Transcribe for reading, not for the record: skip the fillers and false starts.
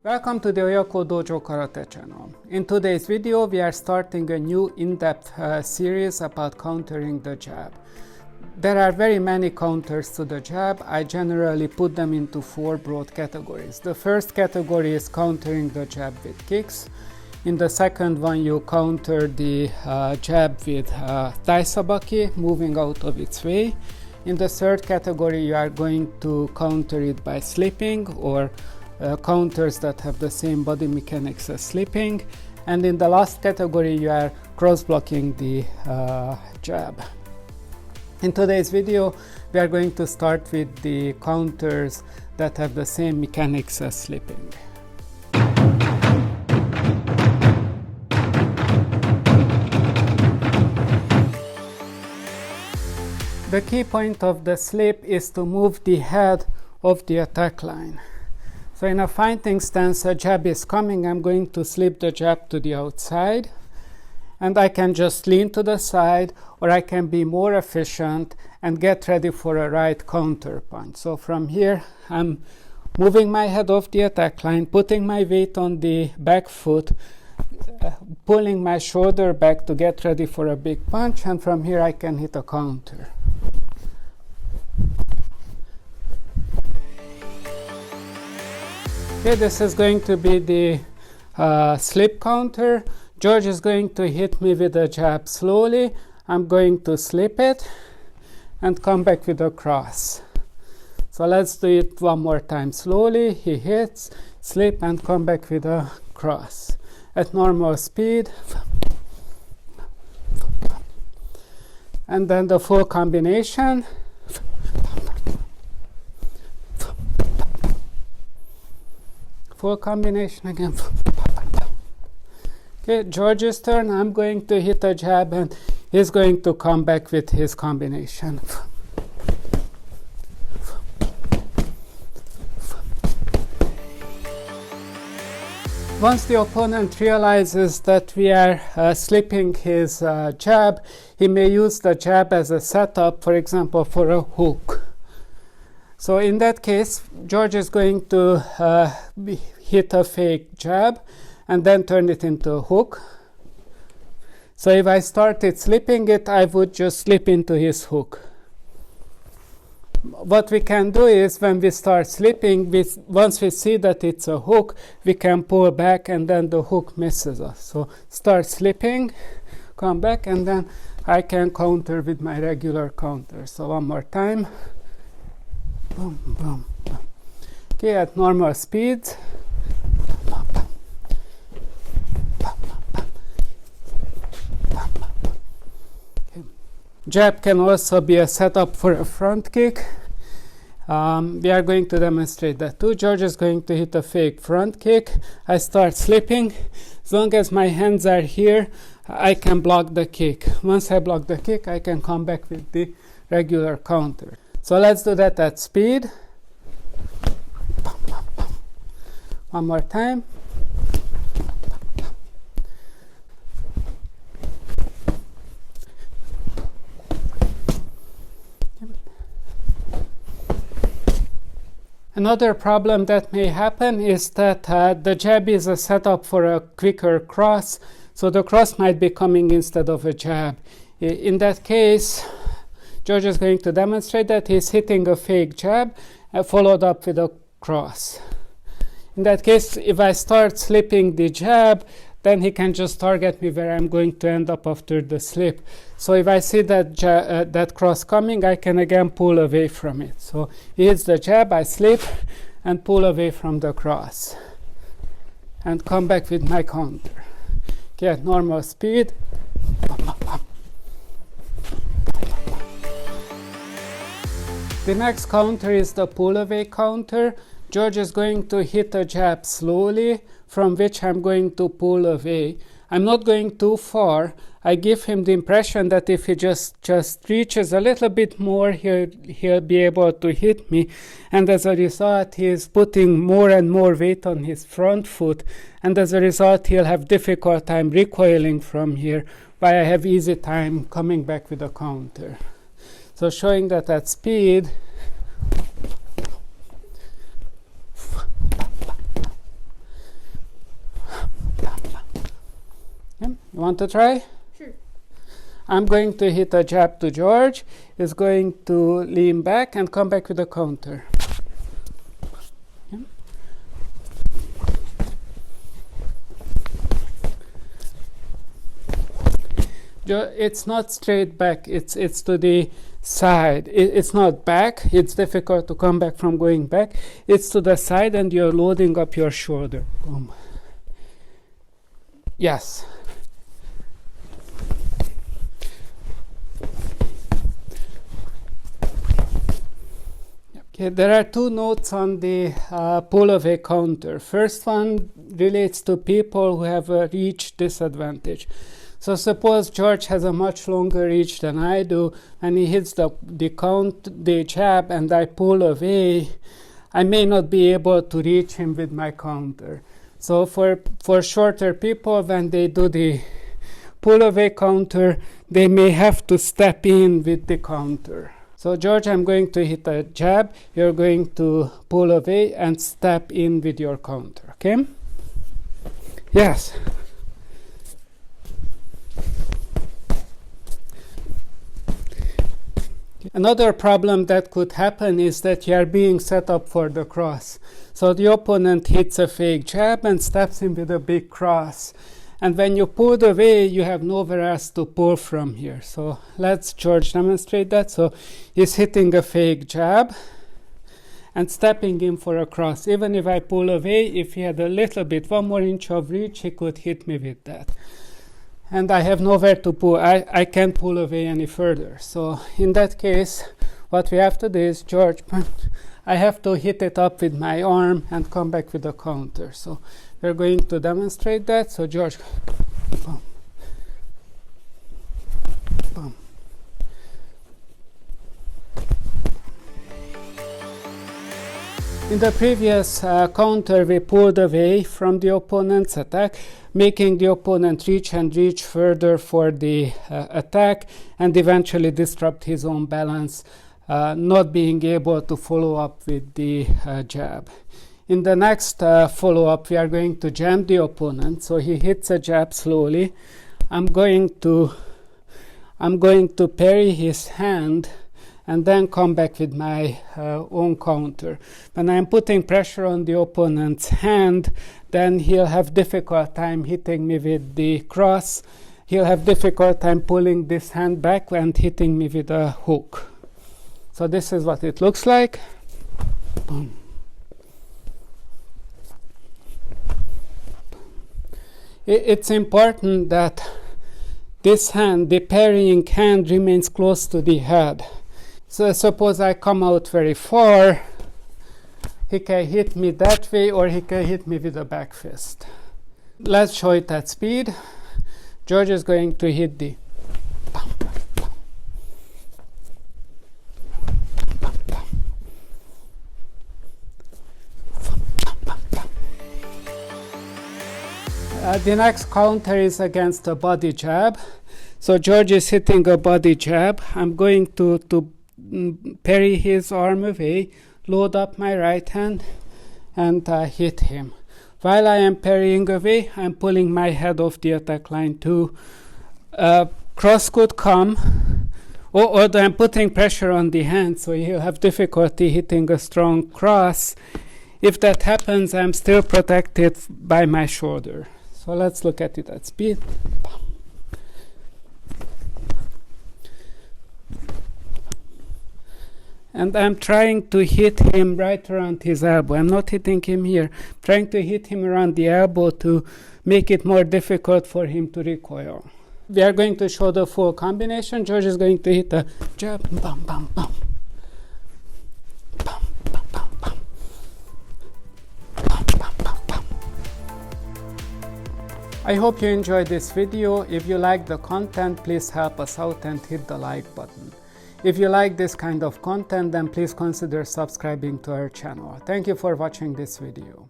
Welcome to the Oyako Dojo Karate channel. In today's video, we are starting a new in-depth series about countering the jab. There are very many counters to the jab. I generally put them into four broad categories. The first category is countering the jab with kicks. In the second one, you counter the jab with thigh sabaki, moving out of its way. In the third category, you are going to counter it by slipping or counters that have the same body mechanics as slipping, and in the last category you are cross-blocking the jab. In today's video we are going to start with the counters that have the same mechanics as slipping. The key point of the slip is to move the head of the attack line. So in a fighting stance, a jab is coming, I'm going to slip the jab to the outside, and I can just lean to the side, or I can be more efficient and get ready for a right counter punch. So from here, I'm moving my head off the attack line, putting my weight on the back foot, pulling my shoulder back to get ready for a big punch, and from here I can hit a counter. Okay, this is going to be the slip counter. George is going to hit me with a jab slowly. I'm going to slip it and come back with a cross. So let's do it one more time slowly. He hits, slip, and come back with a cross. At normal speed. And then the full combination. Full combination again. Okay, George's turn. I'm going to hit a jab and he's going to come back with his combination. Once the opponent realizes that we are slipping his jab, he may use the jab as a setup, for example, for a hook. So in that case, George is going to hit a fake jab and then turn it into a hook. So if I started slipping it, I would just slip into his hook. What we can do is when we start slipping, once we see that it's a hook, we can pull back and then the hook misses us. So start slipping, come back, and then I can counter with my regular counter. So one more time. Boom, boom, boom. Okay, at normal speed. Okay. Jab can also be a setup for a front kick. We are going to demonstrate that too. George is going to hit a fake front kick. I start slipping. As long as my hands are here, I can block the kick. Once I block the kick, I can come back with the regular counter. So let's do that at speed. One more time. Another problem that may happen is that the jab is a setup for a quicker cross, so the cross might be coming instead of a jab. In that case, George is going to demonstrate that he's hitting a fake jab followed up with a cross. In that case, if I start slipping the jab, then he can just target me where I'm going to end up after the slip. So if I see that that cross coming, I can again pull away from it. So he hits the jab, I slip and pull away from the cross and come back with my counter. Okay, at normal speed. The next counter is the pull away counter. George is going to hit a jab slowly, from which I'm going to pull away. I'm not going too far. I give him the impression that if he just reaches a little bit more, he'll be able to hit me. And as a result, he is putting more and more weight on his front foot. And as a result, he'll have difficult time recoiling from here, while I have easy time coming back with a counter. So showing that at speed, You want to try? Sure. I'm going to hit a jab to George. He's going to lean back and come back with a counter. It's not straight back, it's to the side. It's not back, it's difficult to come back from going back. It's to the side and you're loading up your shoulder. Boom. Yes. Okay, there are two notes on the pull away counter. First one relates to people who have a reach disadvantage. So suppose George has a much longer reach than I do, and he hits the jab, and I pull away. I may not be able to reach him with my counter. So for shorter people, when they do the pull away counter, they may have to step in with the counter. So George, I'm going to hit a jab. You're going to pull away and step in with your counter. Okay? Yes. Another problem that could happen is that you are being set up for the cross. So the opponent hits a fake jab and steps in with a big cross. And when you pull away, you have nowhere else to pull from here. So let's George demonstrate that. So he's hitting a fake jab and stepping in for a cross. Even if I pull away, if he had a little bit, 1 more inch of reach, he could hit me with that. And I have nowhere to pull. I can't pull away any further. So in that case, what we have to do is, George, I have to hit it up with my arm and come back with a counter. So we're going to demonstrate that. So George, boom, boom. In the previous counter, we pulled away from the opponent's attack, making the opponent reach and reach further for the attack and eventually disrupt his own balance, not being able to follow up with the jab. In the next follow-up, we are going to jam the opponent. So he hits a jab slowly. I'm going to parry his hand and then come back with my own counter. When I'm putting pressure on the opponent's hand, then he'll have difficult time hitting me with the cross. He'll have difficult time pulling this hand back and hitting me with a hook. So this is what it looks like. Boom. It's important that this hand, the parrying hand, remains close to the head. So suppose I come out very far, he can hit me that way or he can hit me with a back fist. Let's show it at speed. George is going to hit the bum, bum, bum. The next counter is against a body jab. So George is hitting a body jab. I'm going to parry his arm away, load up my right hand, and hit him. While I am parrying away, I'm pulling my head off the attack line too. Cross could come, or I'm putting pressure on the hand, so he'll have difficulty hitting a strong cross. If that happens, I'm still protected by my shoulder. So let's look at it at speed. And I'm trying to hit him right around his elbow. I'm not hitting him here. I'm trying to hit him around the elbow to make it more difficult for him to recoil. We are going to show the full combination. George is going to hit a jab, bum, bum, bum. Bum, bum, bum, bum. Bum, bum, bum, bum. I hope you enjoyed this video. If you like the content, please help us out and hit the like button. If you like this kind of content, then please consider subscribing to our channel. Thank you for watching this video.